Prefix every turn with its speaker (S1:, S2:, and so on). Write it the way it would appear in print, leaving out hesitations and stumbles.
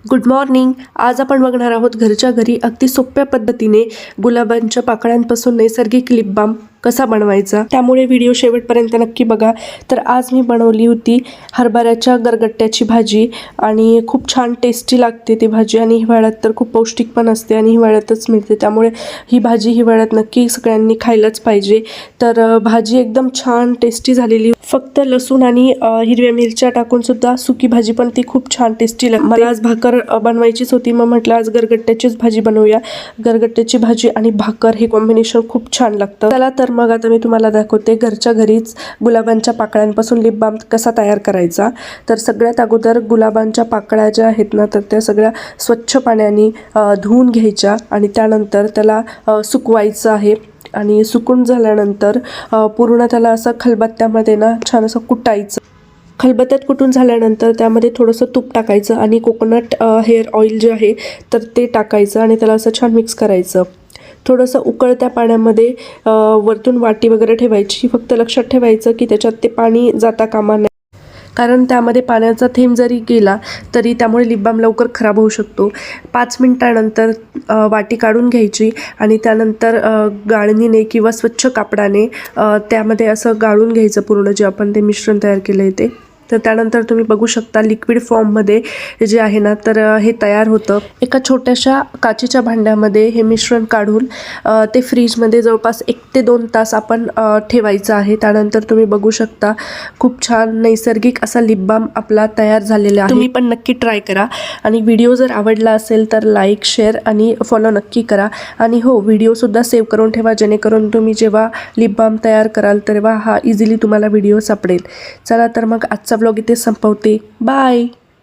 S1: Good morning. आज आपण बघणार आहोत घरच्या घरी अगदी सोप्या पद्धतीने गुलाबांच्या पाकळ्यांपासून नैसर्गिक लिप बाम कसा बनवायचा. त्यामुळे व्हिडिओ शेवटपर्यंत नक्की बघा. तर आज मी बनवली होती हरभऱ्याच्या गरगट्ट्याची भाजी आणि खूप छान टेस्टी लागते ती भाजी आणि हिवाळ्यात तर खूप पौष्टिक पण असते आणि हिवाळ्यातच मिळते. त्यामुळे ही भाजी हिवाळ्यात नक्की सगळ्यांनी खायलाच पाहिजे. तर भाजी एकदम छान टेस्टी झालेली. फक्त लसूण आणि हिरव्या मिरच्या टाकून सुद्धा सुकी भाजी पण ती खूप छान टेस्टी लागते. मला आज भाकर बनवायचीच होती, मग म्हटलं आज गरगट्ट्याचीच भाजी बनवूया. गरगट्ट्याची भाजी आणि भाकर हे कॉम्बिनेशन खूप छान लागतं. चला तर मग आता मी तुम्हाला दाखवते घरच्या घरीच गुलाबांच्या पाकळ्यांपासून लिप बाम कसा तयार करायचा. तर सगळ्यात अगोदर गुलाबांच्या पाकळ्या ज्या आहेत ना, तर त्या सगळ्या स्वच्छ पाण्याने धुवून घ्यायच्या आणि त्यानंतर त्याला सुकवायचं आहे. आणि सुकून झाल्यानंतर पूर्ण त्याला असं खलबत्त्यामध्ये ना छान असं कुटायचं. खलबत्त्यात कुटून झाल्यानंतर त्यामध्ये थोडंसं तूप टाकायचं आणि कोकोनट हेअर ऑइल जे आहे तर ते टाकायचं आणि त्याला असं छान मिक्स करायचं. थोडंसं उकळत्या पाण्यामध्ये वरतून वाटी वगैरे ठेवायची. फक्त लक्षात ठेवायचं की त्याच्यात ते पाणी जाता कामा नये, कारण त्यामध्ये पाण्याचा थेंब जरी गेला तरी त्यामुळे लिप बाम लवकर खराब होऊ शकतो. 5 मिनिटानंतर वाटी काढून घ्यायची आणि त्यानंतर गाळणीने किंवा स्वच्छ कापडाने त्यामध्ये असं गाळून घ्यायचं पूर्ण जे आपण ते मिश्रण तयार केलं आहे ते. तर त्यानंतर तुम्ही बघू शकता लिक्विड फॉर्ममध्ये जे आहे ना, तर हे तयार होतं. एका छोट्याशा काचेच्या भांड्यामध्ये हे मिश्रण काढून ते फ्रीजमध्ये जवळपास 1 ते 2 तास आपण ठेवायचं आहे. त्यानंतर तुम्ही बघू शकता खूप छान नैसर्गिक असा लिप बाम आपला तयार झालेला आहे. तुम्ही पण नक्की ट्राय करा आणि व्हिडिओ जर आवडला असेल तर लाईक, शेअर आणि फॉलो नक्की करा. आणि हो, व्हिडिओसुद्धा सेव्ह करून ठेवा, जेणेकरून तुम्ही जेव्हा लिप बाम तयार कराल तेव्हा हा इझिली तुम्हाला व्हिडिओ सापडेल. चला तर मग आजचा व्लॉग इथे संपवते. बाय.